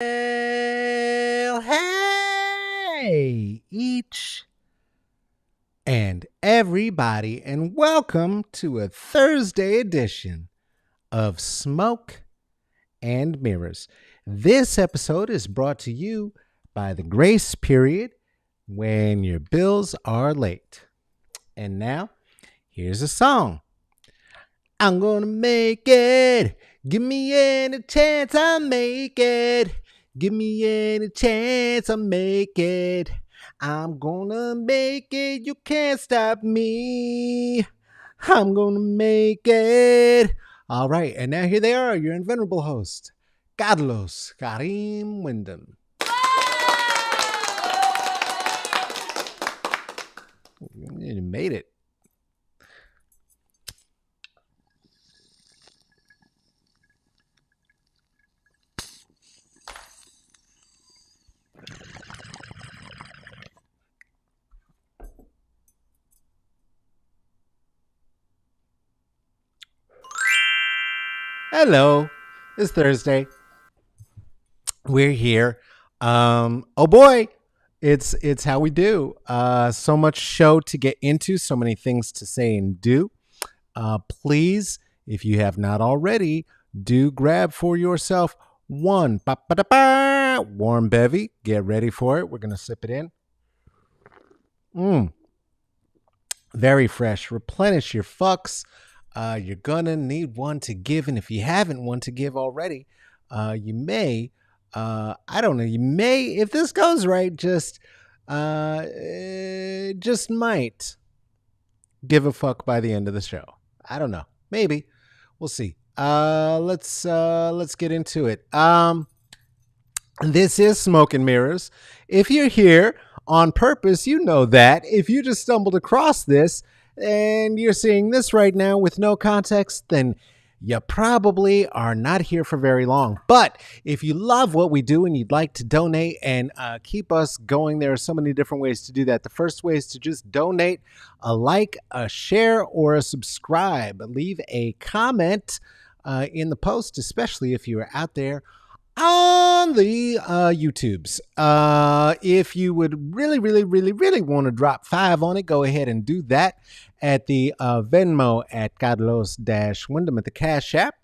Well, hey, each and everybody, and welcome to a Thursday edition of Smoke and Mirrors. This episode is brought to you by the grace period when your bills are late. And now, here's a song. I'm gonna make it. Give me any chance, I'll make it. Give me any chance, I'll make it. I'm gonna make it. You can't stop me. I'm gonna make it. All right, and now here they are, your invenerable host, Carlos Karim Wyndham. You made it. Hello, it's Thursday. We're here. Oh boy, it's how we do. So much show to get into, so many things to say and do. Please, if you have not already, do grab for yourself one warm bevy. Get ready for it. We're gonna sip it in. Very fresh. Replenish your fucks. You're gonna need one to give, and if you haven't one to give already, you may. I don't know. You may, if this goes right, just might give a fuck by the end of the show. I don't know. Maybe we'll see. Let's get into it. This is Smoke and Mirrors. If you're here on purpose, you know that. If you just stumbled across this and you're seeing this right now with no context, then you probably are not here for very long. But if you love what we do and you'd like to donate and keep us going, there are so many different ways to do that. The first way is to just donate a like, a share, or a subscribe. Leave a comment in the post, especially if you are out there on the YouTubes. If you would really want to drop 5 on it, go ahead and do that at the Venmo at Carlos-Wyndham, at the Cash App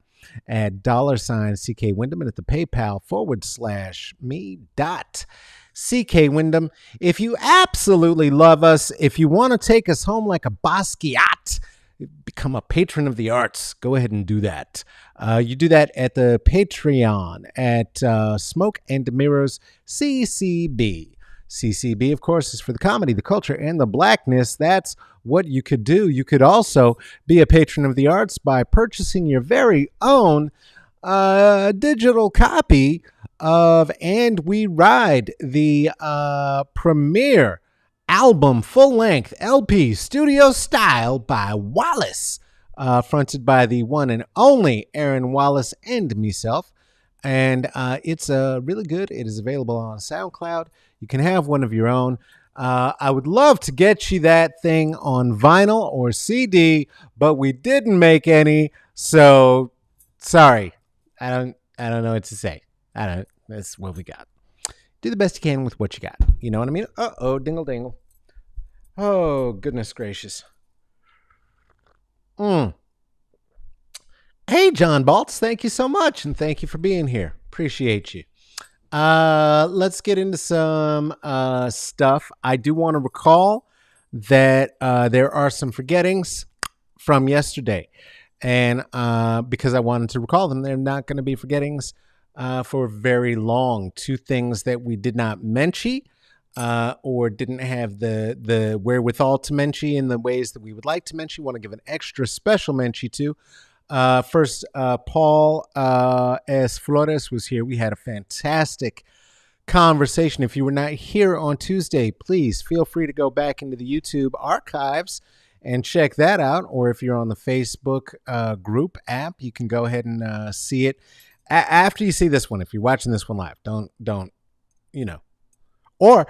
at $CK Wyndham, and at the PayPal /me.CK Wyndham. If you absolutely love us, if you want to take us home like a Basquiat, become a patron of the arts, go ahead and do that. You do that at the Patreon at Smoke and Mirrors CCB. CCB, of course, is for the comedy, the culture, and the blackness. That's what you could do. You could also be a patron of the arts by purchasing your very own digital copy of And We Ride, the premiere album, full-length LP, studio style by Wallace, fronted by the one and only Aaron Wallace and myself. And it's really good. It is available on SoundCloud. You can have one of your own. I would love to get you that thing on vinyl or CD, but we didn't make any, so sorry. I don't know what to say. That's what we got. Do the best you can with what you got. You know what I mean? Uh-oh, dingle dangle. Oh, goodness gracious. Hey, John Baltz, thank you so much, and thank you for being here. Appreciate you. Let's get into some stuff. I do want to recall that there are some forgettings from yesterday, and because I wanted to recall them, they're not going to be forgettings for very long. 2 things that we did not mention or didn't have the wherewithal to mention in the ways that we would like to mention. Want to give an extra special mention to. First, Paul S. Flores was here. We had a fantastic conversation. If you were not here on Tuesday, please feel free to go back into the YouTube archives and check that out. Or if you're on the Facebook group app, you can go ahead and see it after you see this one. If you're watching this one live, don't Or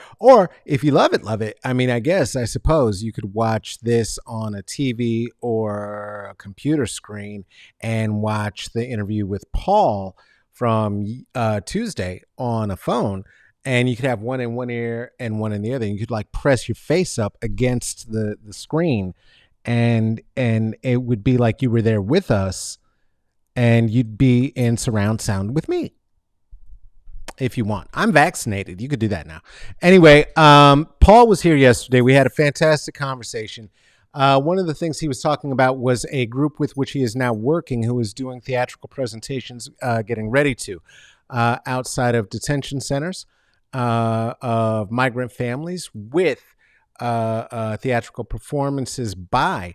if you love it. I mean, I suppose you could watch this on a TV or a computer screen and watch the interview with Paul from Tuesday on a phone, and you could have one in one ear and one in the other. You could like press your face up against the screen, and it would be like you were there with us, and you'd be in surround sound with me if you want. I'm vaccinated. You could do that now. Anyway, Paul was here yesterday. We had a fantastic conversation. One of the things he was talking about was a group with which he is now working, who is doing theatrical presentations, getting ready to, outside of detention centers of migrant families, with theatrical performances by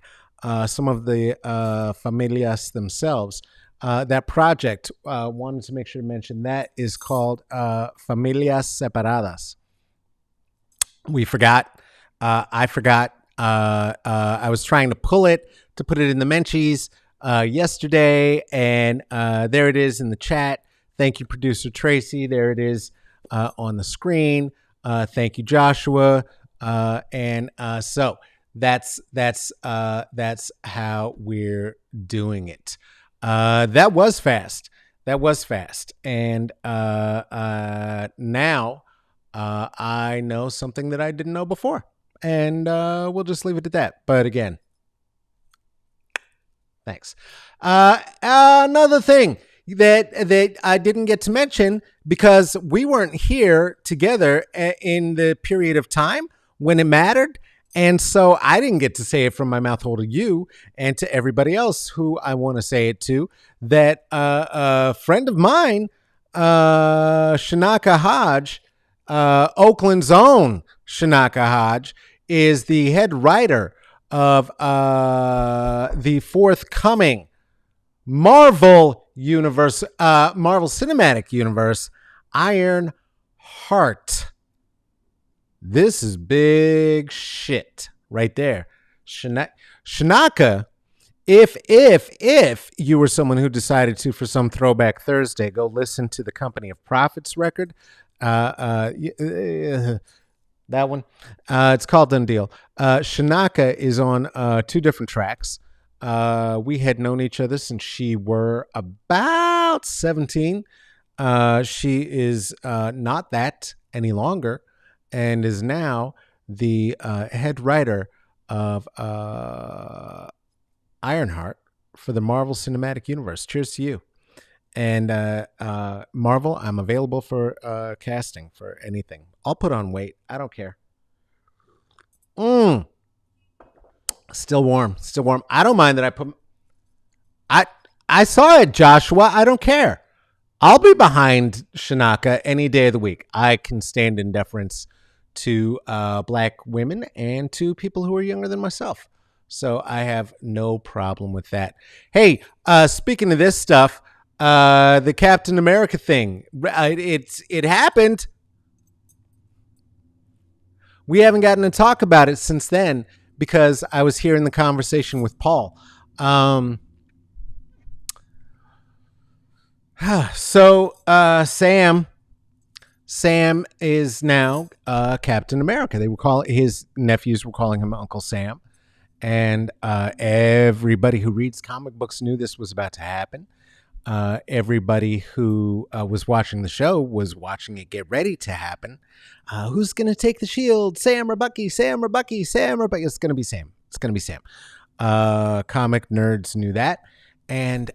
some of the familias themselves. That project, wanted to make sure to mention, that is called Familias Separadas. We forgot. I forgot. I was trying to pull it to put it in the Menchies yesterday, and there it is in the chat. Thank you, producer Tracy. There it is on the screen. Thank you, Joshua. And so that's how we're doing it. That was fast. And now I know something that I didn't know before. And we'll just leave it at that. But again, thanks. Another thing that I didn't get to mention, because we weren't here together in the period of time when it mattered. And so I didn't get to say it from my mouth hole to you and to everybody else who I want to say it to, that a friend of mine, Shanaka Hodge, Oakland's own Shanaka Hodge, is the head writer of the forthcoming Marvel Cinematic Universe, Iron Heart. This is big shit right there. Shanaka, if you were someone who decided to, for some throwback Thursday, go listen to the Company of Prophets record, that one, it's called Done Deal. Shanaka is on 2 different tracks. We had known each other since she were about 17. She is not that any longer, and is now the head writer of Ironheart for the Marvel Cinematic Universe. Cheers to you. And Marvel, I'm available for casting for anything. I'll put on weight. I don't care. Still warm. I don't mind that I put... I saw it, Joshua. I don't care. I'll be behind Shanaka any day of the week. I can stand in deference to black women and to people who are younger than myself. So I have no problem with that. Hey, speaking of this stuff, the Captain America thing, it happened. We haven't gotten to talk about it since then because I was here in the conversation with Paul. So Sam is now Captain America. His nephews were calling him Uncle Sam, and everybody who reads comic books knew this was about to happen. Everybody who was watching the show was watching it get ready to happen. Who's going to take the shield? Sam or Bucky? Sam or Bucky? Sam or Bucky? It's going to be Sam. Comic nerds knew that. And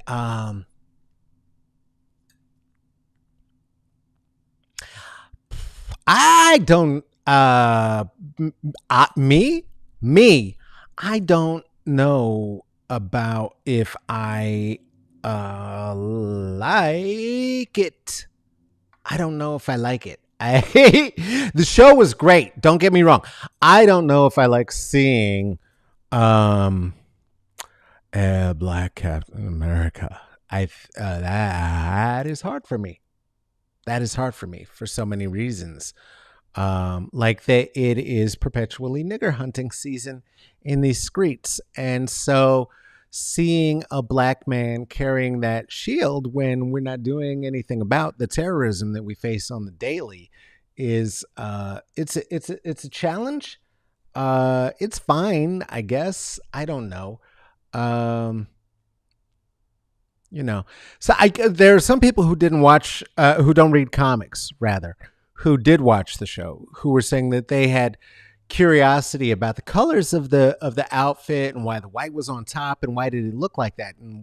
I don't, I don't know about if I like it. I don't know if I like it. The show was great. Don't get me wrong. I don't know if I like seeing Black Captain America. That is hard for me. That is hard for me for so many reasons. Like that it is perpetually nigger hunting season in these streets. And so seeing a black man carrying that shield when we're not doing anything about the terrorism that we face on the daily is it's a challenge. It's fine, I guess. I don't know. So there are some people who didn't watch, who don't read comics, rather, who did watch the show, who were saying that they had curiosity about the colors of the outfit and why the white was on top and why did it look like that and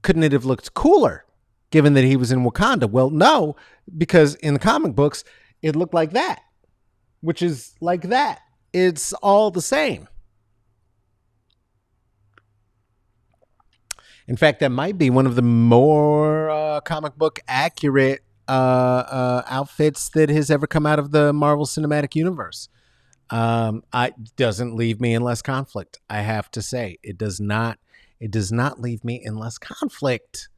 couldn't it have looked cooler given that he was in Wakanda? Well, no, because in the comic books it looked like that, which is like that. It's all the same. In fact, that might be one of the more comic book accurate outfits that has ever come out of the Marvel Cinematic Universe. I doesn't leave me in less conflict. I have to say, it does not. It does not leave me in less conflict.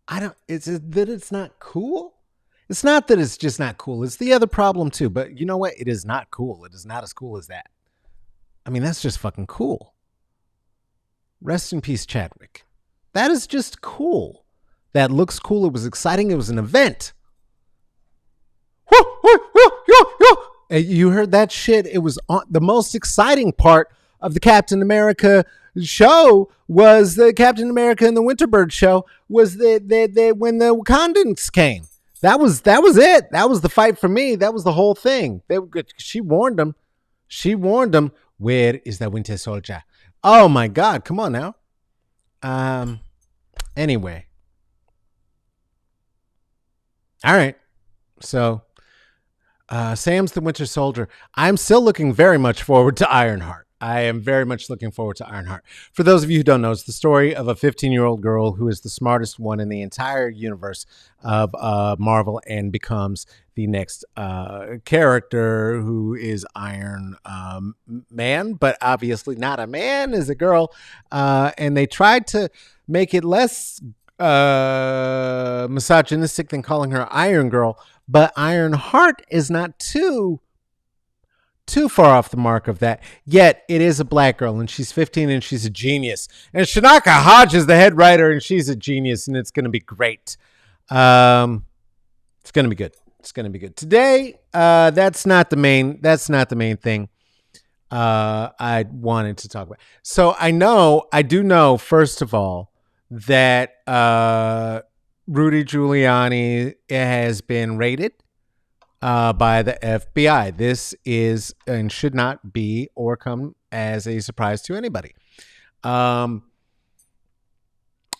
I don't. It's that it's not cool. It's not that it's just not cool. It's the other problem too. But you know what? It is not cool. It is not as cool as that. I mean, that's just fucking cool. Rest in peace, Chadwick. That is just cool. That looks cool. It was exciting. It was an event. You heard that shit? It was the most exciting part of the Captain America show was the Captain America and the Winterbird show was the when the Wakandans came. That was it. That was the fight for me. That was the whole thing. She warned them. She warned them. Where is the Winter Soldier? Oh my God! Come on now. Anyway. All right. So, Sam's the Winter Soldier. I'm still looking very much forward to Ironheart. I am very much looking forward to Ironheart. For those of you who don't know, it's the story of a 15-year-old girl who is the smartest one in the entire universe of Marvel and becomes the next character who is Iron Man, but obviously not a man, is a girl. And they tried to make it less misogynistic than calling her Iron Girl, but Ironheart is not too far off the mark of that. Yet it is a black girl and she's 15 and she's a genius. And Shanaka Hodge is the head writer and she's a genius and it's going to be great. It's going to be good. It's going to be good. Today, that's not the main thing I wanted to talk about. So I do know, first of all, that Rudy Giuliani has been raided by the FBI. This is and should not be or come as a surprise to anybody.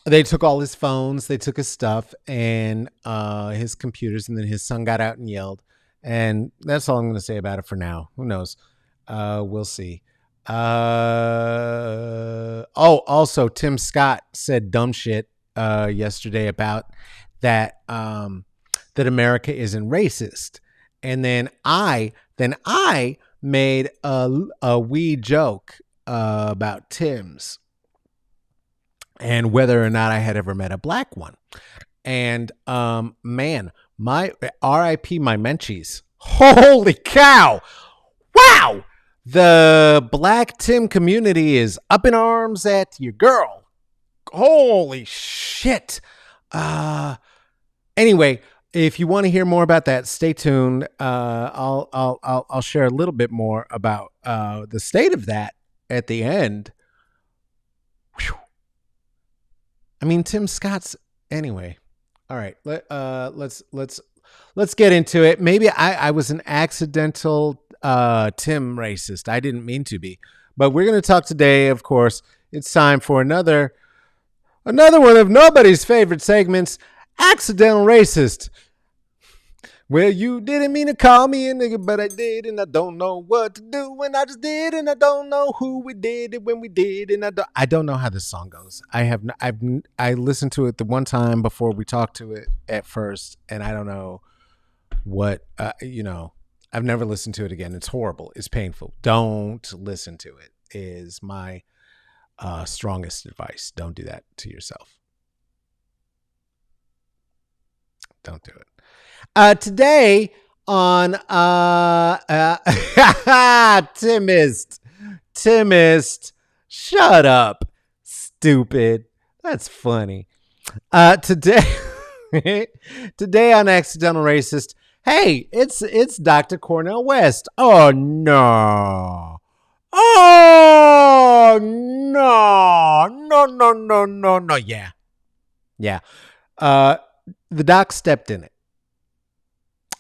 They took all his phones, they took his stuff and his computers, and then his son got out and yelled. And that's all I'm going to say about it for now. Who knows? We'll see. Also, Tim Scott said dumb shit yesterday about that that America isn't racist. And then I made a wee joke about Tim's and whether or not I had ever met a black one. And man, my R.I.P. my Menchies. Holy cow! Wow! The black Tim community is up in arms at your girl. Holy shit! Anyway, if you want to hear more about that, stay tuned. I'll share a little bit more about the state of that at the end. Whew. I mean, Tim Scott's anyway. All right, let's get into it. Maybe I was an accidental Tim racist. I didn't mean to be, but we're going to talk today. Of course, it's time for another one of nobody's favorite segments. Accidental racist. Well, you didn't mean to call me a nigga, but I did, and I don't know what to do when I just did, and I don't know who we did it when we did, and I don't know how this song goes. I listened to it the one time before we talked to it at first, and I don't know what I've never listened to it again. It's horrible. It's painful. Don't listen to it. Is my strongest advice. Don't do that to yourself. Don't do it. Today on Timist, shut up, stupid. That's funny. Today on Accidental Racist, hey, it's Dr. Cornell West. Oh no. Oh no. No. Yeah. Yeah. Uh, the doc stepped in it.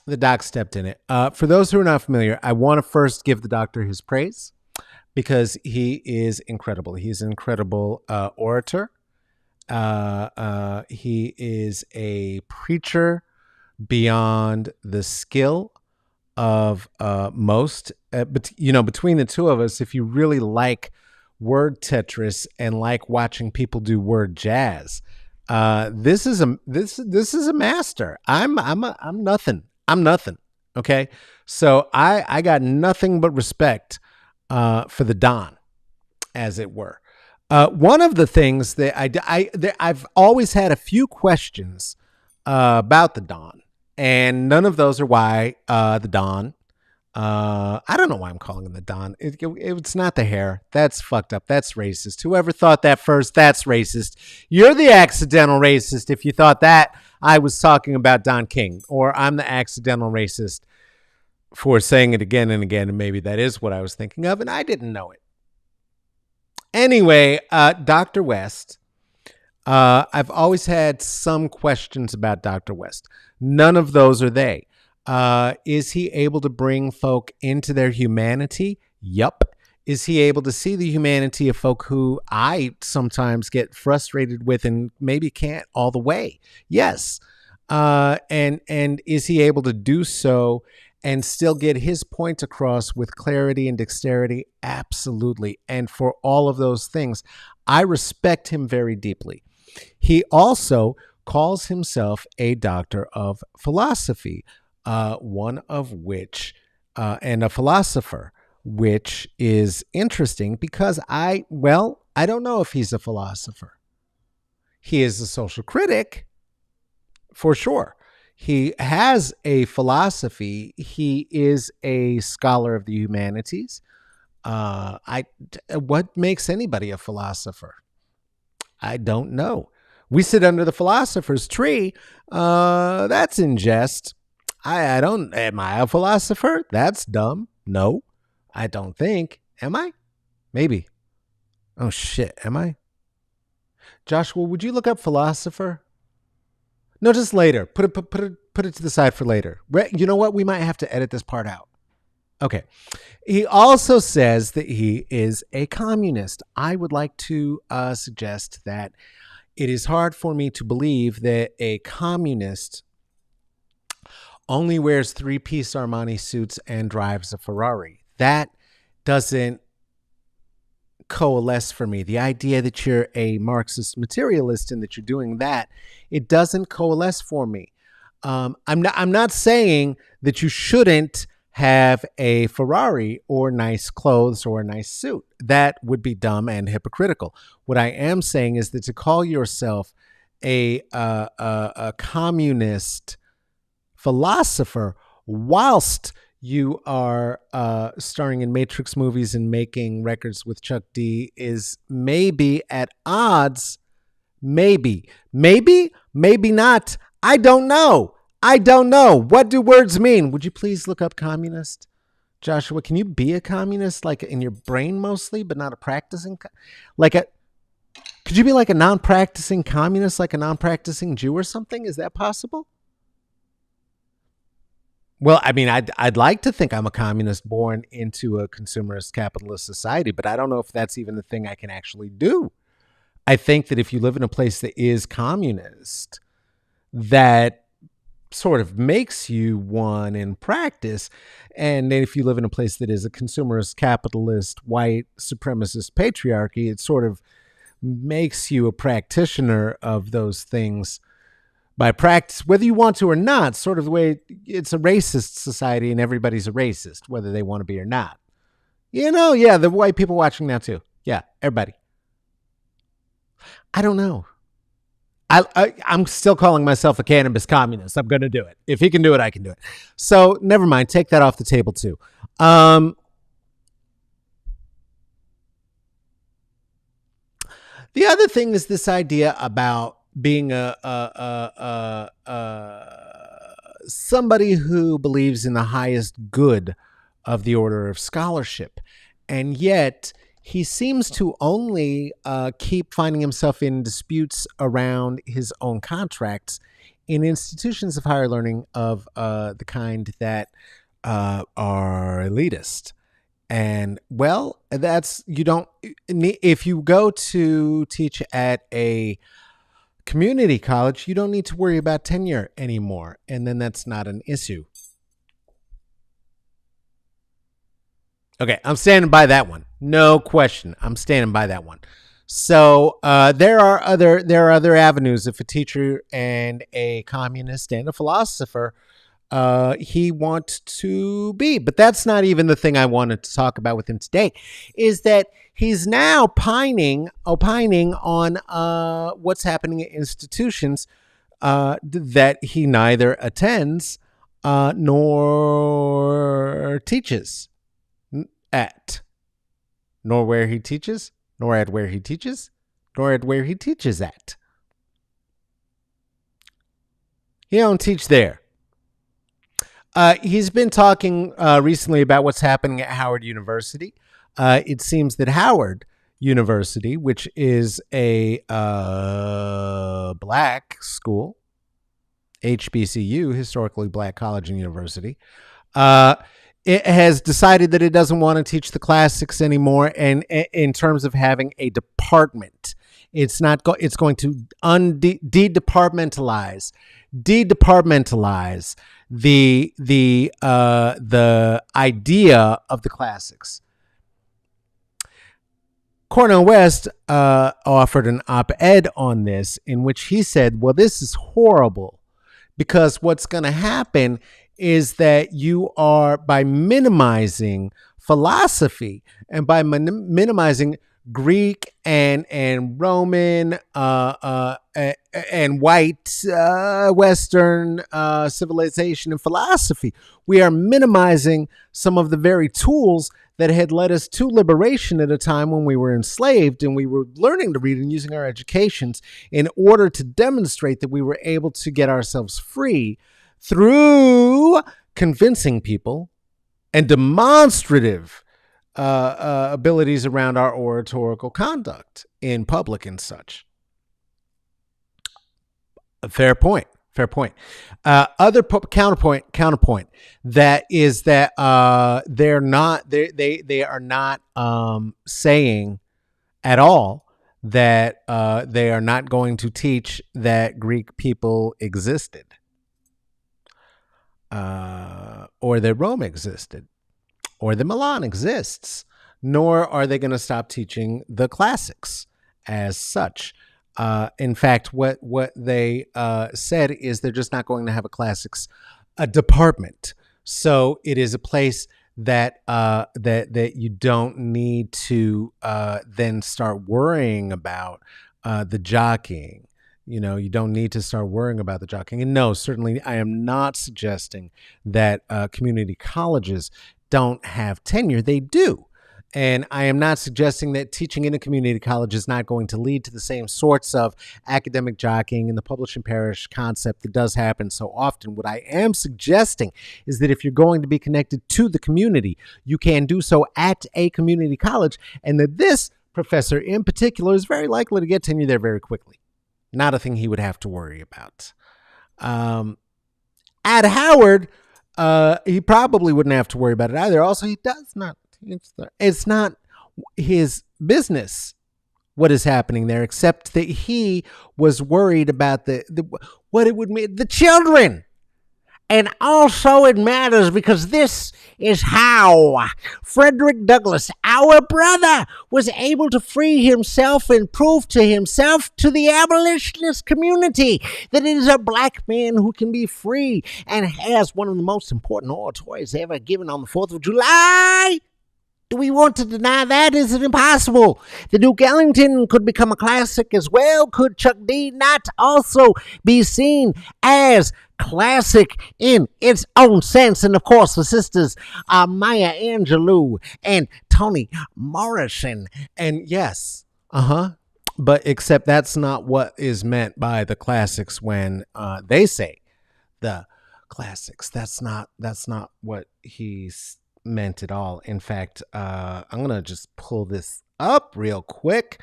The doc stepped in it. For those who are not familiar, I want to first give the doctor his praise because he is incredible. He's an incredible orator. He is a preacher beyond the skill of most. But between the two of us, if you really like word Tetris and like watching people do word jazz, this is a master. I'm nothing. I'm nothing. Okay, so I got nothing but respect for the Don, as it were. One of the things that I've always had a few questions about the Don, and none of those are why the Don. I don't know why I'm calling him the Don. It's not the hair. That's fucked up. That's racist. Whoever thought that first, that's racist. You're the accidental racist if you thought that I was talking about Don King, or I'm the accidental racist for saying it again and again, and maybe that is what I was thinking of, and I didn't know it. Anyway, Dr. West, I've always had some questions about Dr. West. None of those are they. Is he able to bring folk into their humanity? Yup. Is he able to see the humanity of folk who I sometimes get frustrated with and maybe can't all the way? Yes. And is he able to do so and still get his point across with clarity and dexterity? Absolutely. And for all of those things, I respect him very deeply. He also calls himself a doctor of philosophy, one of which, and a philosopher, which is interesting because I don't know if he's a philosopher. He is a social critic, for sure. He has a philosophy. He is a scholar of the humanities. What makes anybody a philosopher? I don't know. We sit under the philosopher's tree. That's in jest. I don't. Am I a philosopher? That's dumb. No, I don't think. Am I? Maybe. Oh shit. Am I? Joshua, would you look up philosopher? No, just later. Put it to the side for later. You know what? We might have to edit this part out. Okay. He also says that he is a communist. I would like to suggest that it is hard for me to believe that a communist only wears 3-piece Armani suits and drives a Ferrari. That doesn't coalesce for me. The idea that you're a Marxist materialist and that you're doing that, it doesn't coalesce for me. I'm not saying that you shouldn't have a Ferrari or nice clothes or a nice suit. That would be dumb and hypocritical. What I am saying is that to call yourself a communist philosopher whilst you are starring in Matrix movies and making records with Chuck D is maybe at odds. Maybe not. I don't know. What do words mean? Would you please look up communist? Joshua, can you be a communist like in your brain mostly, but not a practicing? Could you be like a non-practicing communist, like a non-practicing Jew or something? Is that possible? Well, I mean, I'd like to think I'm a communist born into a consumerist capitalist society, but I don't know if that's even the thing I can actually do. I think that if you live in a place that is communist, that sort of makes you one in practice. And then if you live in a place that is a consumerist, capitalist, white, supremacist patriarchy, it sort of makes you a practitioner of those things by practice, whether you want to or not, sort of the way it's a racist society and everybody's a racist, whether they want to be or not. Yeah, the white people watching now too. Yeah, everybody. I don't know. I'm still calling myself a cannabis communist. I'm going to do it. If he can do it, I can do it. So never mind. Take that off the table too. The other thing is this idea about being somebody who believes in the highest good of the order of scholarship. And yet he seems to only keep finding himself in disputes around his own contracts in institutions of higher learning of the kind that are elitist. And well, that's you don't if you go to teach at a community college, you don't need to worry about tenure anymore. And then that's not an issue. Okay, I'm standing by that one. No question. I'm standing by that one. So there are other avenues. If a teacher and a communist and a philosopher he wants to be, but that's not even the thing I wanted to talk about with him today. Is that he's now opining on what's happening at institutions that he neither attends nor teaches at, nor where he teaches, nor at where he teaches, nor at where he teaches at. He don't teach there. He's been talking recently about what's happening at Howard University. It seems that Howard University, which is a black school, HBCU, historically black college and university, it has decided that it doesn't want to teach the classics anymore. And in terms of having a department, it's going to de-departmentalize the idea of the classics. Cornell West offered an op-ed on this in which he said, well, this is horrible because what's going to happen is that you are, by minimizing philosophy and by minimizing Greek and Roman and white Western civilization and philosophy, we are minimizing some of the very tools that had led us to liberation at a time when we were enslaved and we were learning to read and using our educations in order to demonstrate that we were able to get ourselves free through convincing people and demonstrative abilities around our oratorical conduct in public and such. Fair point. Other counterpoint that is that they are not saying at all that they are not going to teach that Greek people existed or that Rome existed or that Milan exists, nor are they going to stop teaching the classics as such. In fact, what they said is they're just not going to have a department. So it is a place that that you don't need to then start worrying about the jockeying. You know, you don't need to start worrying about the jockeying. And no, certainly I am not suggesting that community colleges don't have tenure. They do. And I am not suggesting that teaching in a community college is not going to lead to the same sorts of academic jockeying and the publish and perish concept that does happen so often. What I am suggesting is that if you're going to be connected to the community, you can do so at a community college, and that this professor in particular is very likely to get tenure there very quickly. Not a thing he would have to worry about. At Howard, he probably wouldn't have to worry about it either. Also, he does not. It's not his business what is happening there, except that he was worried about what it would mean, the children. And also it matters because this is how Frederick Douglass, our brother, was able to free himself and prove to himself, to the abolitionist community, that it is a black man who can be free and has one of the most important oratories ever given on the 4th of July. Do we want to deny that? Is it impossible? The Duke Ellington could become a classic as well. Could Chuck D not also be seen as classic in its own sense? And of course, the sisters Maya Angelou and Toni Morrison. And yes, but except that's not what is meant by the classics when they say the classics. That's not what he's meant at all. In fact, I'm gonna just pull this up real quick.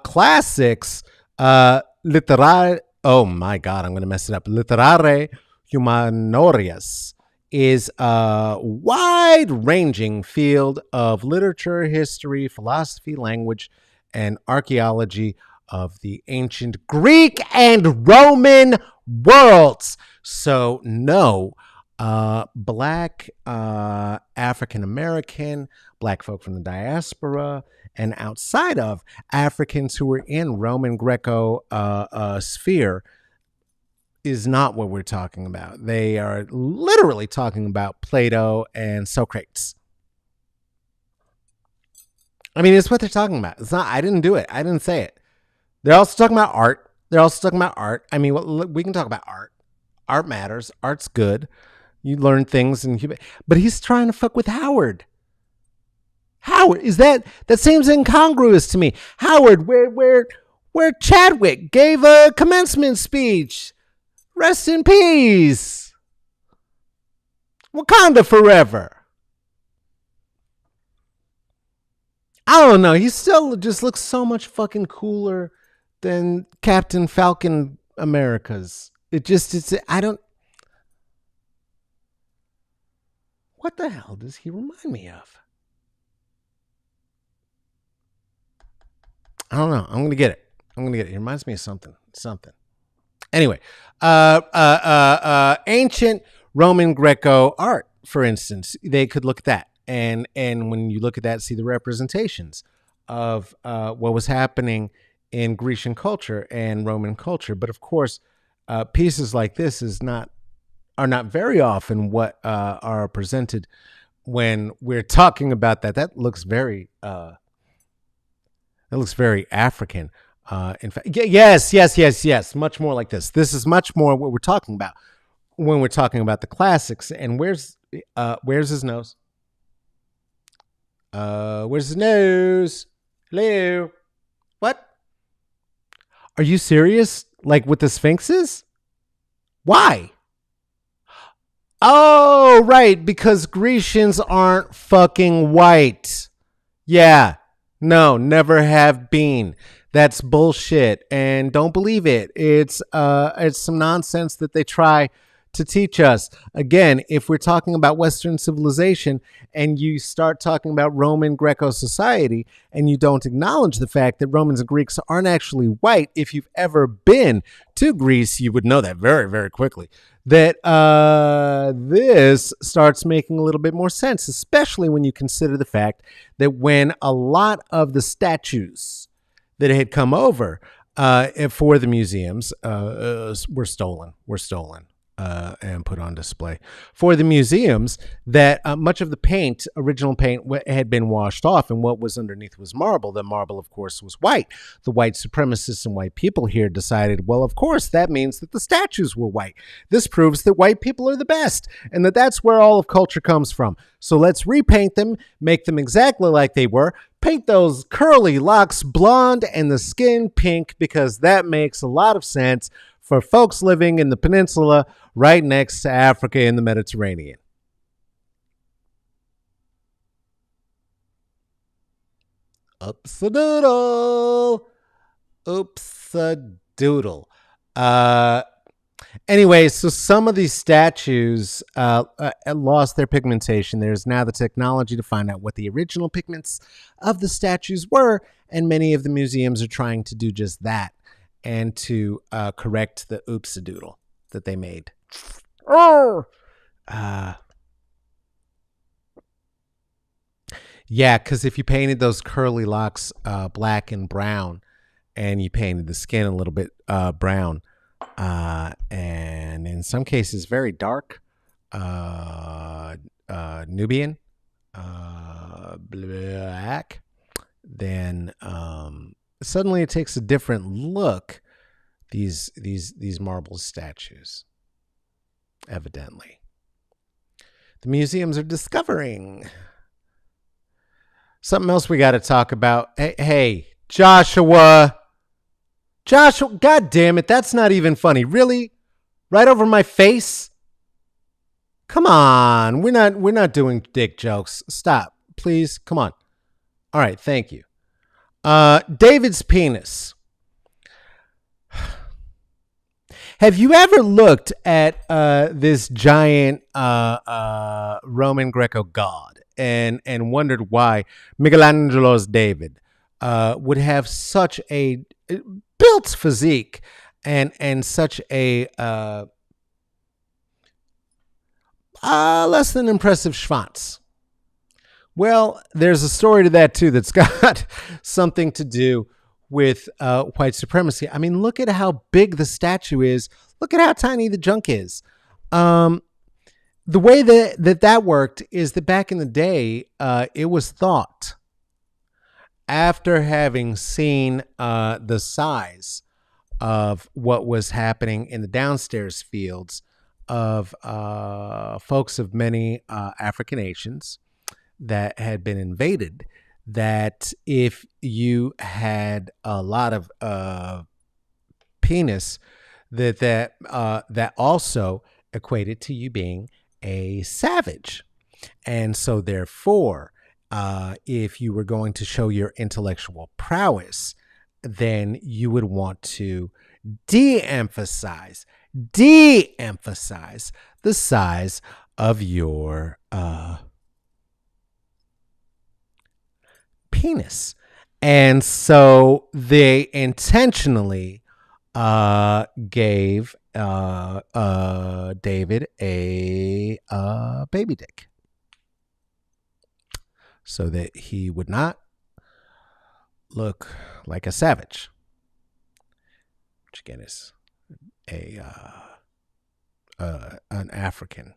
Classics, literare. Oh my God, I'm going to mess it up. Literare humanorias is a wide-ranging field of literature, history, philosophy, language, and archaeology of the ancient Greek and Roman worlds. So, no, black, African American, black folk from the diaspora, and outside of Africans who were in Roman Greco sphere is not what we're talking about. They are literally talking about Plato and Socrates. I mean, it's what they're talking about. It's not. I didn't do it. I didn't say it. They're also talking about art. They're also talking about art. I mean, we can talk about art. Art matters. Art's good. You learn things, but he's trying to fuck with Howard. Howard, that seems incongruous to me. Howard, where Chadwick gave a commencement speech. Rest in peace. Wakanda forever. I don't know. He still just looks so much fucking cooler than Captain Falcon Americas. I don't. What the hell does he remind me of? I don't know. I'm gonna get it. He reminds me of something. Anyway, ancient Roman Greco art, for instance, they could look at that, and when you look at that, see the representations of what was happening in Grecian culture and Roman culture. But of course, pieces like this are not very often what are presented when we're talking about that. That looks very African. In fact, yes. Much more like this. This is much more what we're talking about when we're talking about the classics. And where's his nose? Where's his nose? Hello? What? Are you serious? Like with the Sphinxes? Why? Oh, right. Because Grecians aren't fucking white. Yeah. No, never have been. That's bullshit, and don't believe it. It's some nonsense that they try to teach us. Again, if we're talking about Western civilization and you start talking about Roman Greco society and you don't acknowledge the fact that Romans and Greeks aren't actually white, if you've ever been to Greece, you would know that very, very quickly. That this starts making a little bit more sense, especially when you consider the fact that when a lot of the statues that had come over for the museums were stolen and put on display for the museums, that much of the original paint had been washed off, and what was underneath was marble. The marble, of course, was white. The white supremacists and white people here decided, well, of course, that means that the statues were white. This proves that white people are the best, and that's where all of culture comes from. So let's repaint them, make them exactly like they were, paint those curly locks blonde and the skin pink, because that makes a lot of sense for folks living in the peninsula right next to Africa in the Mediterranean. Oops-a-doodle. Oops-a-doodle. Anyway, so some of these statues lost their pigmentation. There's now the technology to find out what the original pigments of the statues were, and many of the museums are trying to do just that and to correct the oops-a-doodle that they made. Yeah, because if you painted those curly locks black and brown, and you painted the skin a little bit brown, and in some cases very dark, Nubian, black, then suddenly it takes a different look. These marble statues, evidently, the museums are discovering something else we got to talk about. Hey, Joshua, God damn it, that's not even funny. Really? Right over my face? Come on, we're not doing dick jokes. Stop, please. Come on. All right, thank you. David's penis. Have you ever looked at this giant Roman Greco god and wondered why Michelangelo's David would have such a built physique and such a less than impressive schwanz? Well, there's a story to that too that's got something to do with white supremacy. I mean, look at how big the statue is. Look at how tiny the junk is. The way that worked is that back in the day, it was thought, after having seen the size of what was happening in the downstairs fields of folks of many African nations that had been invaded, that if you had a lot of penis, that also equated to you being a savage. And so therefore, if you were going to show your intellectual prowess, then you would want to de-emphasize the size of your penis. And so they intentionally gave David a baby dick so that he would not look like a savage, which again is an African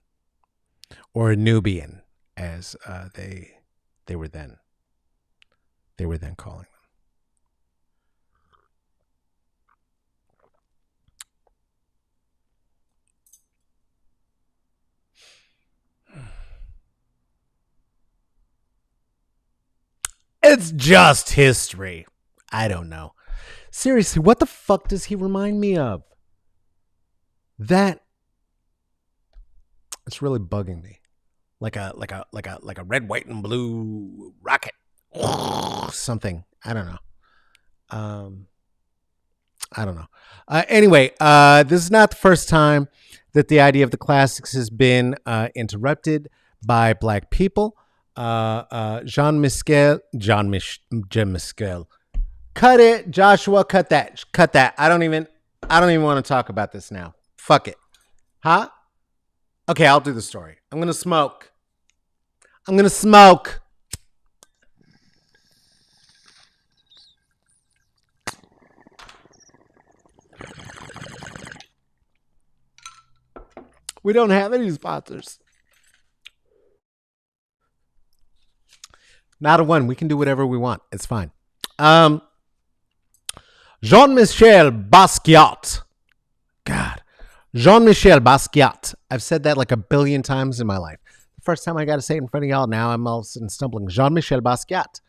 or a Nubian, as they were then calling them. It's just history. I don't know. Seriously, what the fuck does he remind me of? That it's really bugging me. Like a red, white, and blue rocket. Something. I don't know. Anyway, this is not the first time that the idea of the classics has been interrupted by black people. Jean Mescal. Cut it, Joshua. Cut that. I don't even want to talk about this now. Fuck it. Huh? Okay, I'll do the story. I'm gonna smoke. We don't have any sponsors. Not a one. We can do whatever we want. It's fine. Jean-Michel Basquiat. God. Jean-Michel Basquiat. I've said that like a billion times in my life. The first time I got to say it in front of y'all, now I'm all of a sudden stumbling. Jean-Michel Basquiat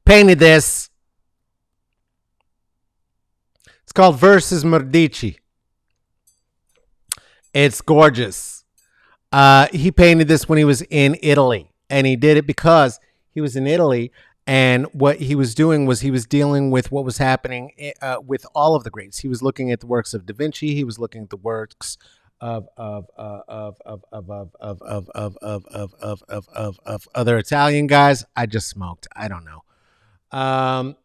painted this. It's called Versus Medici. It's gorgeous. He painted this when he was in Italy, and he did it because he was in Italy, and what he was doing was he was dealing with what was happening with all of the greats. He was looking at the works of Da Vinci. He was looking at the works of other Italian guys. I just smoked. I don't know. And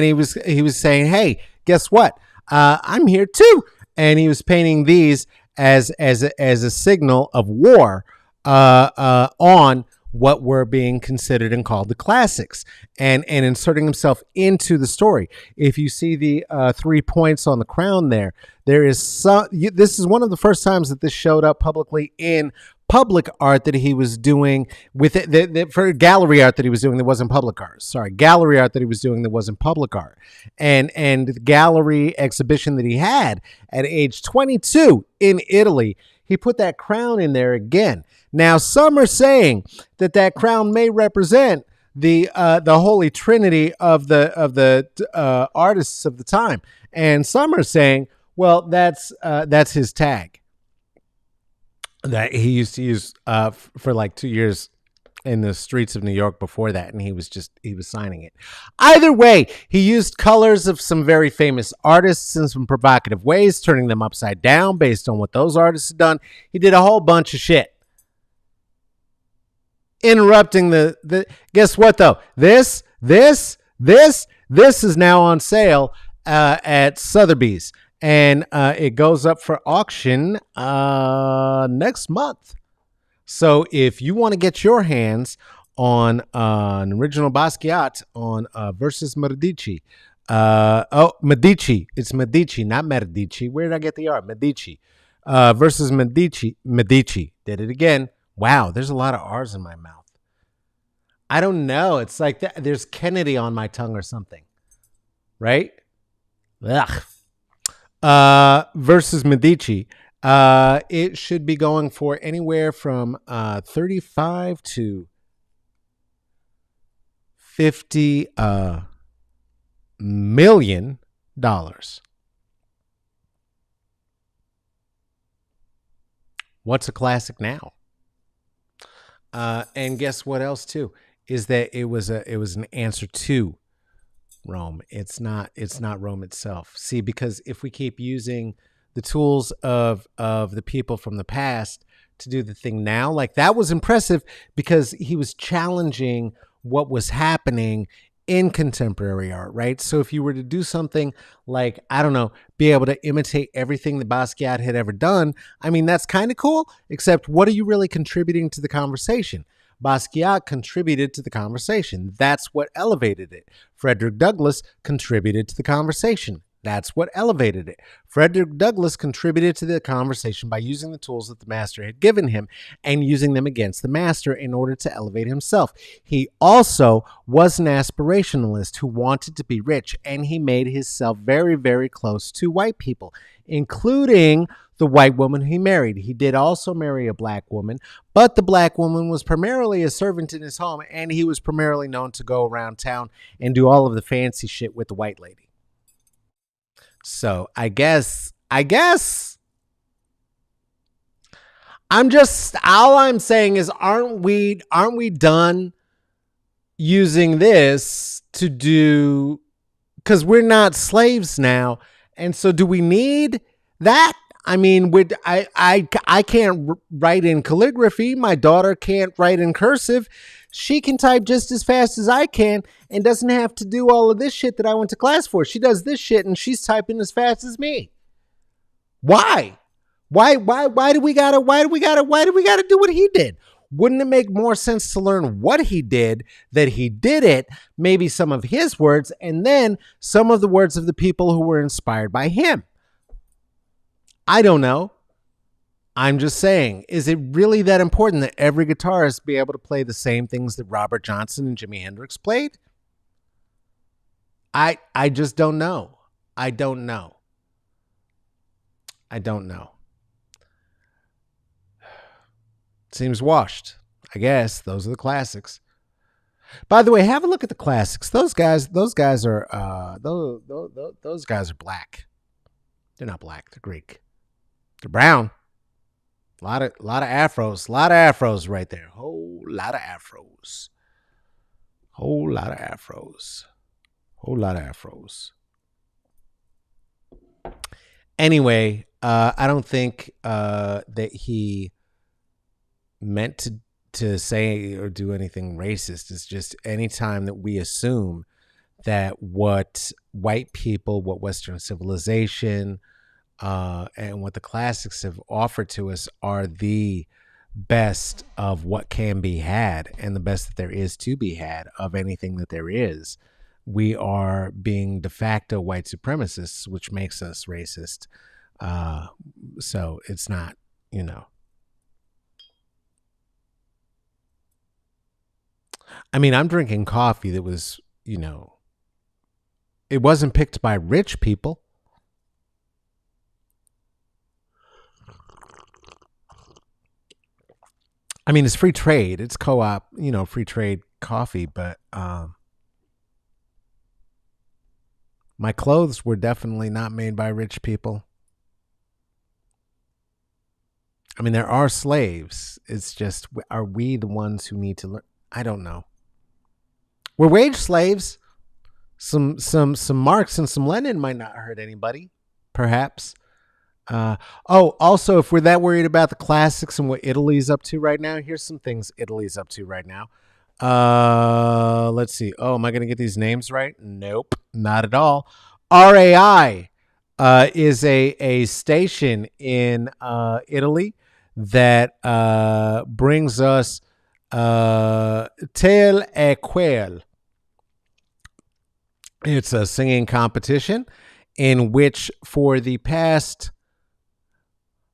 he was saying, hey, guess what? I'm here too. And he was painting these as a signal of war on what were being considered and called the classics, and inserting himself into the story. If you see the 3 points on the crown there is some. This is one of the first times that this showed up publicly in public art that he was doing with it, for gallery art that he was doing that wasn't public art. Gallery art that he was doing that wasn't public art. And the gallery exhibition that he had at age 22 in Italy, he put that crown in there again. Now, some are saying that crown may represent the holy trinity of the artists of the time, and some are saying, well, that's his tag that he used to use for like 2 years in the streets of New York before that, and he was signing it. Either way, he used colors of some very famous artists in some provocative ways, turning them upside down based on what those artists had done. He did a whole bunch of shit. Interrupting the guess what though? This is now on sale at Sotheby's, and it goes up for auction next month. So if you want to get your hands on an original Basquiat on versus Medici, Medici, it's Medici, not Medici. Where did I get the R? Medici versus Medici. Did it again. Wow, there's a lot of R's in my mouth. I don't know. It's like there's Kennedy on my tongue or something, right? Ugh. Versus Medici. It should be going for anywhere from $35 to $50 million. What's a classic now? And guess what else too is that it was an answer to Rome. It's not Rome itself. See, because if we keep using the tools of the people from the past to do the thing now, like that was impressive because he was challenging what was happening in contemporary art, right? So if you were to do something like, I don't know, be able to imitate everything that Basquiat had ever done, I mean, that's kind of cool, except what are you really contributing to the conversation? Basquiat contributed to the conversation. That's what elevated it. Frederick Douglass contributed to the conversation. That's what elevated it. Frederick Douglass contributed to the conversation by using the tools that the master had given him and using them against the master in order to elevate himself. He also was an aspirationalist who wanted to be rich, and he made himself very, very close to white people, including the white woman he married. He did also marry a black woman, but the black woman was primarily a servant in his home, and he was primarily known to go around town and do all of the fancy shit with the white lady. So I guess all I'm saying is aren't we done using this to do, because we're not slaves now, and so do we need that? I mean, I can't write in calligraphy. My daughter can't write in cursive. She can type just as fast as I can and doesn't have to do all of this shit that I went to class for. She does this shit and she's typing as fast as me. Why? Why do we gotta do what he did? Wouldn't it make more sense to learn what he did, that he did it, maybe some of his words, and then some of the words of the people who were inspired by him? I don't know. I'm just saying, is it really that important that every guitarist be able to play the same things that Robert Johnson and Jimi Hendrix played? I just don't know. I don't know. Seems washed. I guess those are the classics. By the way, have a look at the classics. Those guys are black. They're not black. They're Greek. They're brown. A lot of afros right there. Whole lot of afros. Anyway, I don't think that he meant to say or do anything racist. It's just anytime that we assume that what white people, what Western civilization, and what the classics have offered to us are the best of what can be had and the best that there is to be had of anything that there is, we are being de facto white supremacists, which makes us racist. So it's not, I mean, I'm drinking coffee that was, it wasn't picked by rich people. I mean, it's free trade. It's co-op, free trade coffee. But my clothes were definitely not made by rich people. I mean, there are slaves. It's just, are we the ones who need to learn? I don't know. We're wage slaves. Some Marx and some Lenin might not hurt anybody, perhaps. Also, if we're that worried about the classics and what Italy's up to right now, here's some things Italy's up to right now. Let's see. Oh, am I going to get these names right? Nope, not at all. RAI is a station in Italy that brings us Tel e Quel. It's a singing competition in which for the past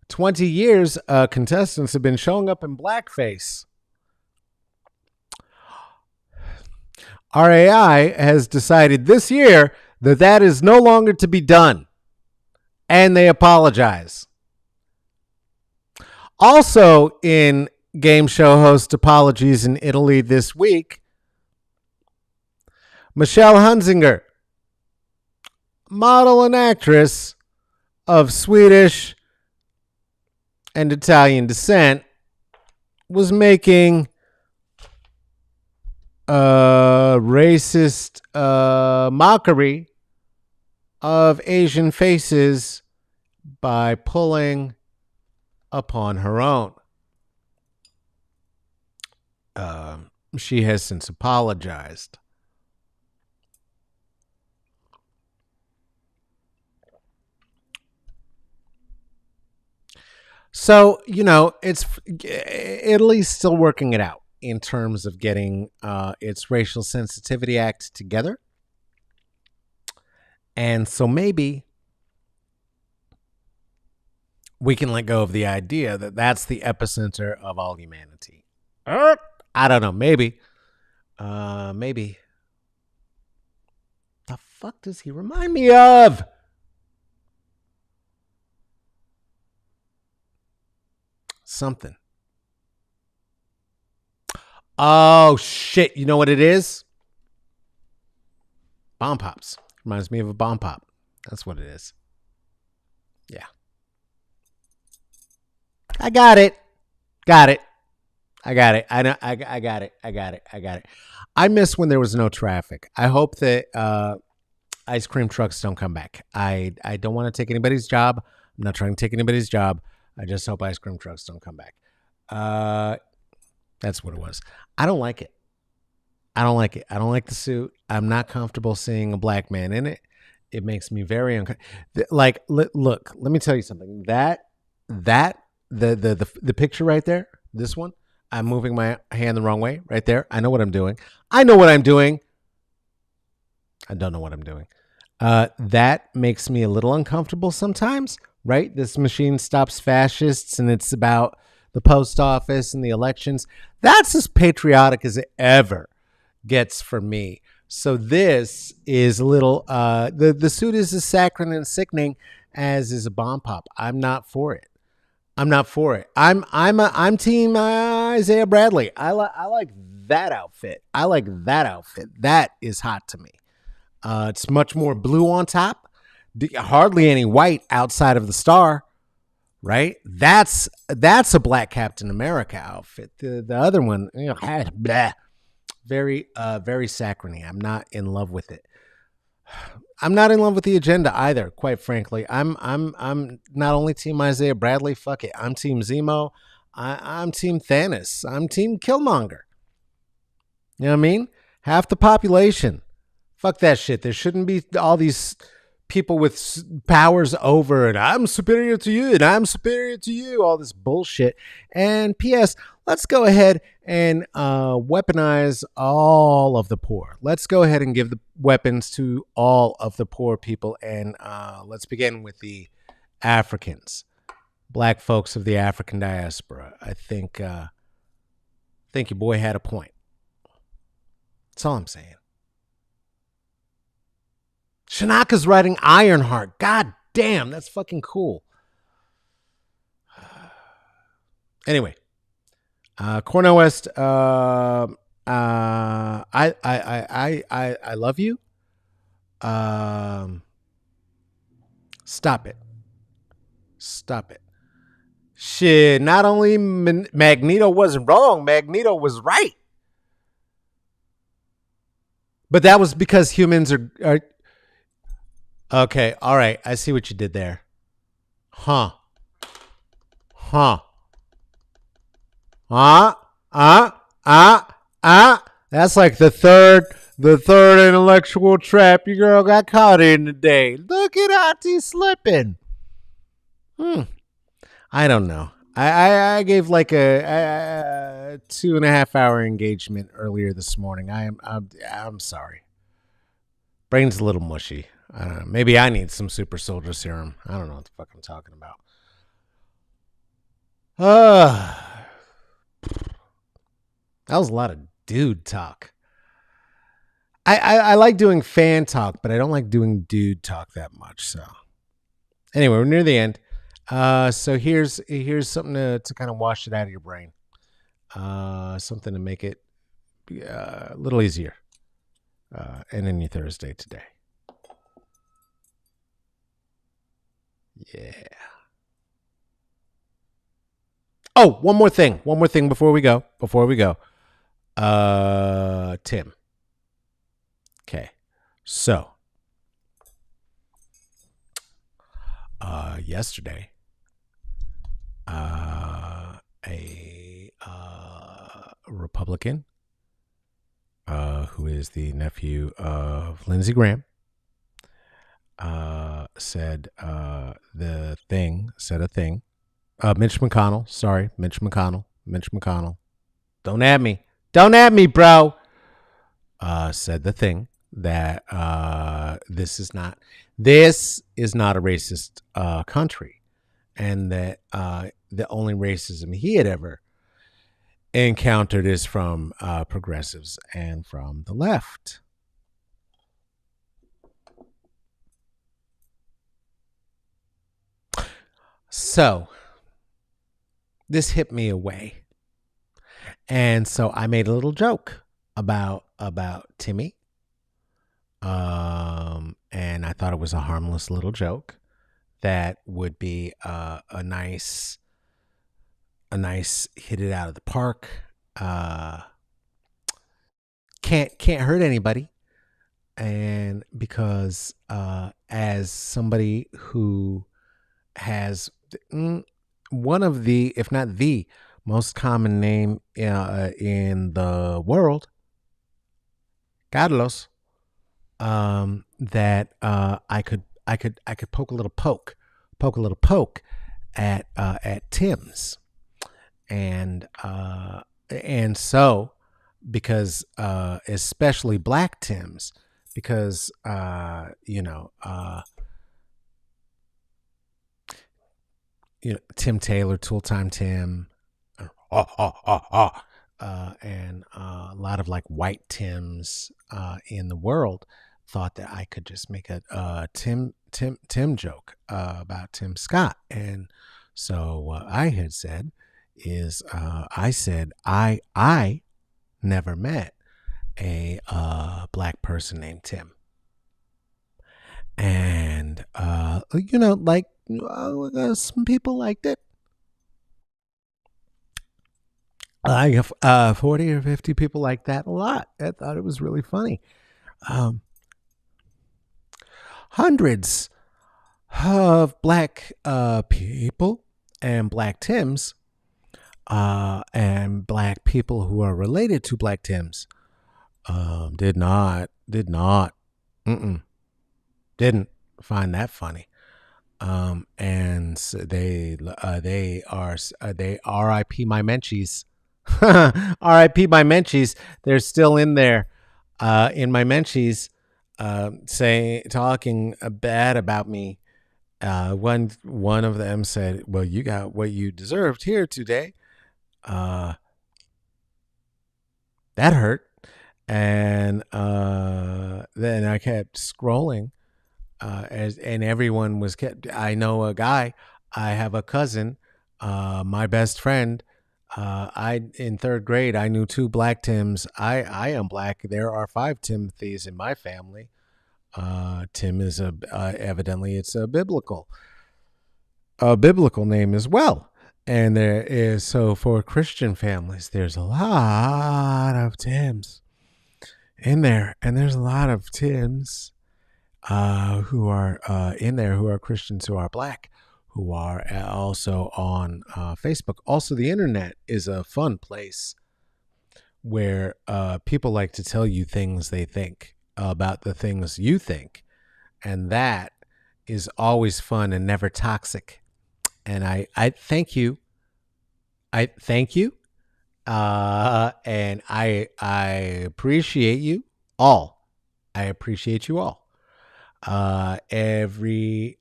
20 years, contestants have been showing up in blackface. RAI has decided this year that that is no longer to be done, and they apologize. Also in game show host apologies in Italy this week, Michelle Hunzinger, model and actress of Swedish and Italian descent, was making racist mockery of Asian faces by pulling upon her own. She has since apologized. So, Italy's still working it out in terms of getting its Racial Sensitivity Act together. And so maybe we can let go of the idea that that's the epicenter of all humanity. I don't know. Maybe. Maybe. The fuck does he remind me of? Something. Oh, shit. You know what it is? Bomb Pops. Reminds me of a bomb pop. That's what it is. Yeah. I got it. Got it. I got it. I know. I got it. I got it. I got it. I miss when there was no traffic. I hope that ice cream trucks don't come back. I don't want to take anybody's job. I'm not trying to take anybody's job. I just hope ice cream trucks don't come back. That's what it was. I don't like it. I don't like it. I don't like the suit. I'm not comfortable seeing a black man in it. It makes me very uncomfortable. Like, look, let me tell you something. The picture right there, this one, I'm moving my hand the wrong way right there. I know what I'm doing. I know what I'm doing. I don't know what I'm doing. That makes me a little uncomfortable sometimes, right? This machine stops fascists and it's about the post office and the elections. That's as patriotic as it ever gets for me. So this is a little, the suit is as saccharine and sickening as is a bomb pop. I'm not for it. I'm not for it. I'm team Isaiah Bradley. I like that outfit. I like that outfit. That is hot to me. It's much more blue on top. Hardly any white outside of the star, right? That's a black Captain America outfit. The other one, blah, very saccharine. I'm not in love with it. I'm not in love with the agenda either, quite frankly. I'm not only team Isaiah Bradley, fuck it. I'm team Zemo. I'm team Thanos. I'm team Killmonger. You know what I mean? Half the population. Fuck that shit. There shouldn't be all these people with powers over and I'm superior to you and I'm superior to you. All this bullshit. And P.S., let's go ahead and weaponize all of the poor. Let's go ahead and give the weapons to all of the poor people. And let's begin with the Africans, black folks of the African diaspora. I think your boy had a point. That's all I'm saying. Shanaka's writing Ironheart. God damn, that's fucking cool. Anyway, Cornell West, I love you. Stop it. Shit, not only Magneto wasn't wrong, Magneto was right. But that was because humans are okay. All right, I see what you did there. Huh? Huh? Ah, ah, ah, ah. That's like the third intellectual trap your girl got caught in today. Look at Auntie slipping. Hmm. I don't know. I gave like a 2.5 hour engagement earlier this morning. I'm sorry. Brain's a little mushy. I don't know. Maybe I need some super soldier serum. I don't know what the fuck I'm talking about. Uh, that was a lot of dude talk. I like doing fan talk, but I don't like doing dude talk that much. So anyway, we're near the end. So here's something to kind of wash it out of your brain. Something to make it a little easier. And in your Thursday today. Yeah. Oh, one more thing. One more thing before we go. Tim. Okay. So, yesterday, a Republican, who is the nephew of Lindsey Graham, said a thing. Mitch McConnell. Don't at me, bro. Said the thing that this is not a racist country, and that the only racism he had ever encountered is from progressives and from the left. So this hit me away, and so I made a little joke about Timmy, and I thought it was a harmless little joke that would be a nice hit it out of the park. Can't hurt anybody, and because as somebody who has one of the, if not the most common name in the world, Carlos, that I could poke a little poke at Tim's, and so because especially black Tim's, because Tim Taylor, Tool Time Tim, and a lot of like white Tims in the world thought that I could just make a Tim joke about Tim Scott. And so what I had said is I said I never met a black person named Tim. And like some people liked it. I have 40 or 50 people like that a lot. I thought it was really funny. Hundreds of black people and black Tims and black people who are related to black Tims didn't find that funny. And so they R.I.P. my Menchies. R.I.P. my Menchies. They're still in there, in my Menchies, talking bad about me. One of them said, "Well, you got what you deserved here today." That hurt, and then I kept scrolling. And everyone was kept. I know a guy. I have a cousin. My best friend. I in third grade. I knew 2 black Tims. I am black. There are 5 Timothys in my family. Tim is evidently it's a biblical name as well. And there is, so for Christian families, there's a lot of Tims in there, and there's a lot of Tims who are in there who are Christians who are black, who are also on Facebook. Also, the internet is a fun place where people like to tell you things they think about the things you think, and that is always fun and never toxic. And I thank you. I thank you. And I appreciate you all. I appreciate you all. Every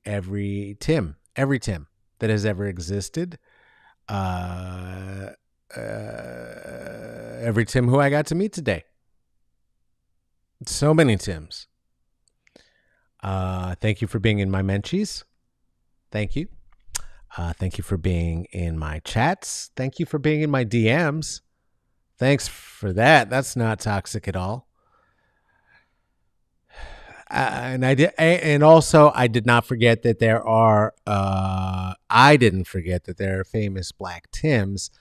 Tim that has ever existed. Every Tim who I got to meet today. So many Tims. Thank you for being in my menchies. Thank you. Thank you for being in my chats. Thank you for being in my DMs. Thanks for that. That's not toxic at all. And I did, and also I did not forget that there are. I didn't forget that there are famous black Tims.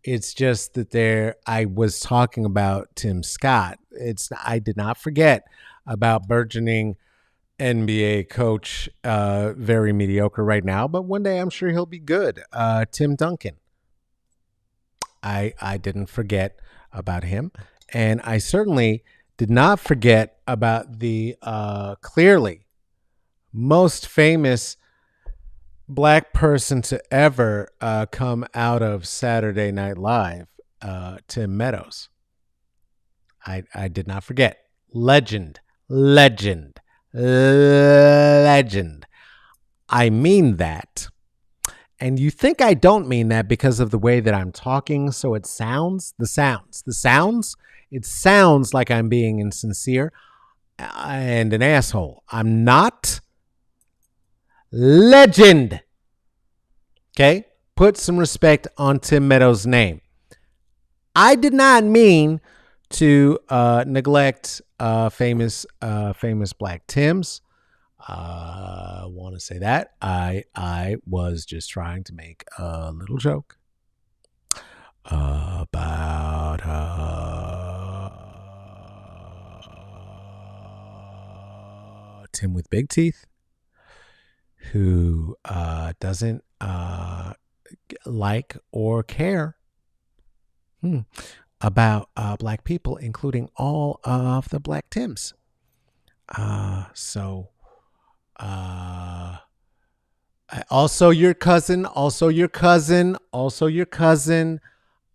It's just that I was talking about Tim Scott. I did not forget about burgeoning NBA coach, very mediocre right now, but one day I'm sure he'll be good. Tim Duncan. I didn't forget about him, and I certainly did not forget about the clearly most famous black person to ever come out of Saturday Night Live, Tim Meadows. I did not forget. Legend. I mean that. And you think I don't mean that because of the way that I'm talking. So it sounds, it sounds like I'm being insincere and an asshole. I'm not. Legend. Okay? Put some respect on Tim Meadows' name. I did not mean to neglect famous black Tims. I want to say that I was just trying to make a little joke about Tim with big teeth, who doesn't like or care about black people, including all of the black Tims. Also your cousin.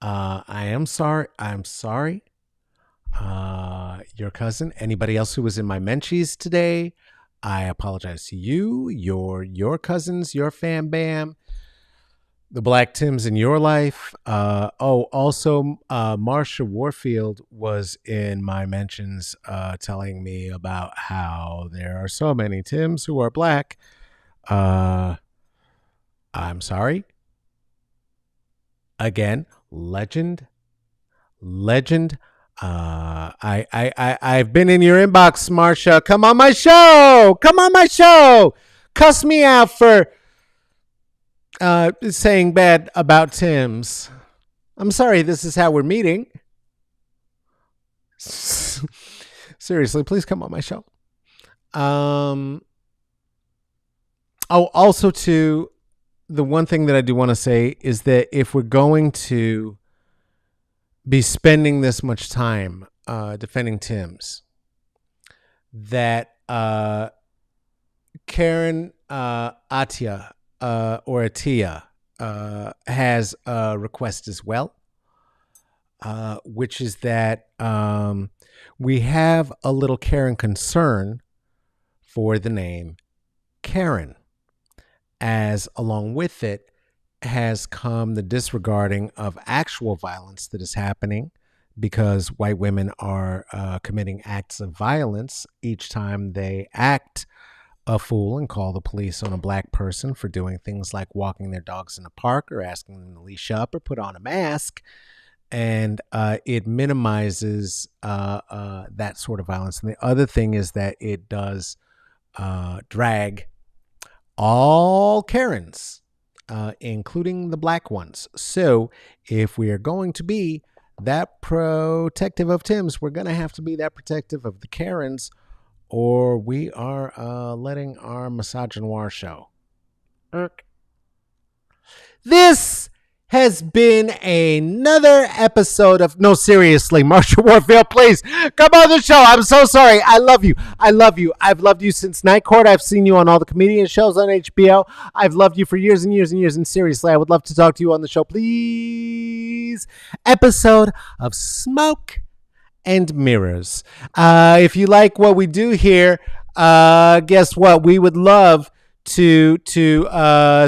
I am sorry. Your cousin. Anybody else who was in my menchies today, I apologize to you, your cousins, your fam bam, the black Tims in your life. Also, Marsha Warfield was in my mentions telling me about how there are so many Tims who are black. I'm sorry. Again, legend. I've been in your inbox, Marsha. Come on my show. Cuss me out for saying bad about Tims. I'm sorry, this is how we're meeting. Seriously, please come on my show. Also too, the one thing that I do want to say is that if we're going to be spending this much time defending Tims, that Karen Atia or Atia has a request as well, which is that we have a little care and concern for the name Karen, as along with it has come the disregarding of actual violence that is happening, because white women are committing acts of violence each time they act a fool and call the police on a black person for doing things like walking their dogs in a park or asking them to leash up or put on a mask. And it minimizes that sort of violence. And the other thing is that it does drag all Karens, including the black ones. So if we are going to be that protective of Tims. We're going to have to be that protective of the Karens, or we are letting our misogynoir show. This has been another episode of... No, seriously, Marshall Warfield, please come on the show. I'm so sorry. I love you. I love you. I've loved you since Night Court. I've seen you on all the comedian shows on HBO. I've loved you for years and years and years. And seriously, I would love to talk to you on the show. Please. Episode of Smoke and Mirrors. If you like what we do here, guess what? We would love to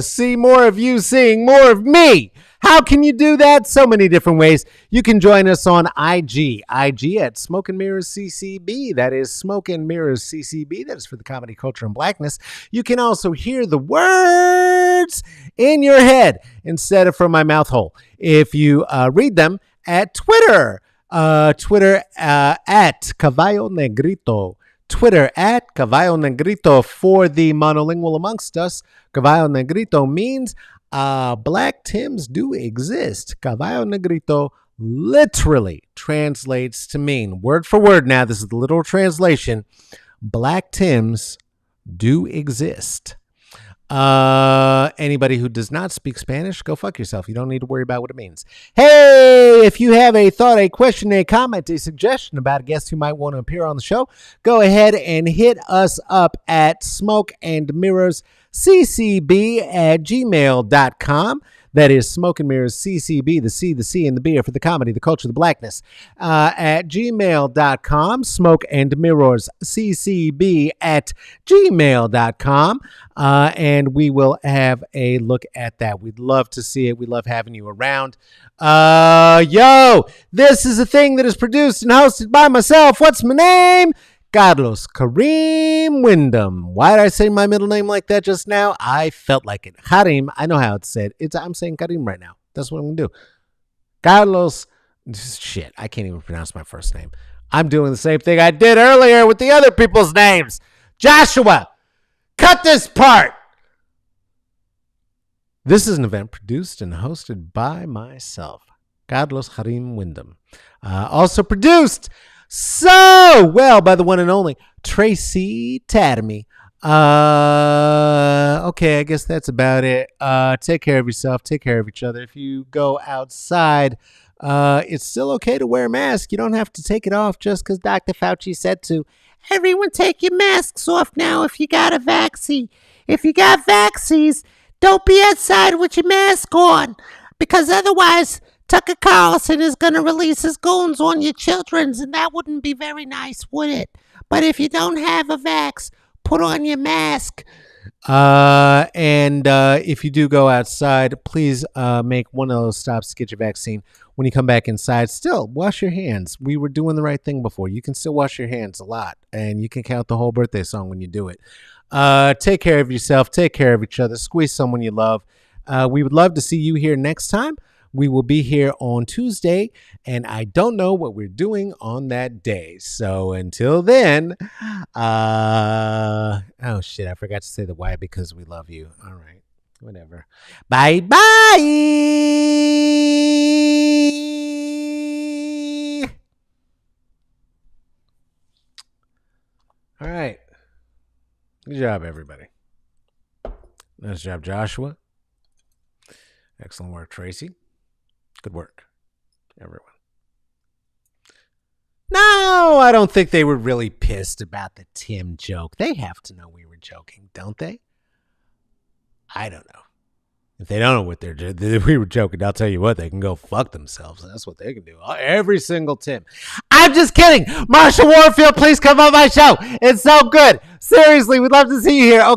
see more of you seeing more of me. How can you do that? So many different ways. You can join us on IG at Smoke and Mirrors CCB. That is Smoke and Mirrors CCB. That is for the comedy, culture, and blackness. You can also hear the words in your head instead of from my mouth hole. If you read them at Twitter, at Caballo Negrito. Twitter at Caballo Negrito. For the monolingual amongst us, Caballo Negrito means black Tims do exist. Caballo Negrito literally translates to mean, word for word now, this is the literal translation, black Tims do exist. Anybody who does not speak Spanish, go fuck yourself. You don't need to worry about what it means. Hey, if you have a thought, a question, a comment, a suggestion about a guest who might want to appear on the show, go ahead and hit us up at smokeandmirrorsccb@gmail.com. That is Smoke and Mirrors CCB, the C, and the B are for the comedy, the culture, the blackness. At gmail.com, Smoke and Mirrors CCB at gmail.com. And we will have a look at that. We'd love to see it. We love having you around. This is a thing that is produced and hosted by myself. What's my name? Carlos Kareem Wyndham. Why did I say my middle name like that just now? I felt like it. Kareem, I know how it's said. I'm saying Kareem right now. That's what I'm going to do. Carlos, shit, I can't even pronounce my first name. I'm doing the same thing I did earlier with the other people's names. Joshua, cut this part. This is an event produced and hosted by myself, Carlos Kareem Wyndham. Also produced so well by the one and only Tracy Tatamy. Okay, I guess that's about it. Take care of yourself. Take care of each other. If you go outside, it's still okay to wear a mask. You don't have to take it off just because Dr. Fauci said to. Everyone take your masks off now if you got a vaccine. If you got vaccines, don't be outside with your mask on, because otherwise Tucker Carlson is going to release his goons on your children's, and that wouldn't be very nice, would it? But if you don't have a vax, put on your mask. And if you do go outside, please make one of those stops to get your vaccine. When you come back inside, still wash your hands. We were doing the right thing before. You can still wash your hands a lot, and you can count the whole birthday song when you do it. Take care of yourself. Take care of each other. Squeeze someone you love. We would love to see you here next time. We will be here on Tuesday, and I don't know what we're doing on that day. So until then, oh shit, I forgot to say the why because we love you. All right, whatever. Bye-bye. All right. Good job, everybody. Nice job, Joshua. Excellent work, Tracy. Good work, everyone. No, I don't think they were really pissed about the Tim joke. They have to know we were joking, don't they? I don't know. If they don't know what we were joking, I'll tell you what, they can go fuck themselves. That's what they can do. Every single Tim. I'm just kidding. Marshall Warfield, please come on my show. It's so good. Seriously, we'd love to see you here. Okay.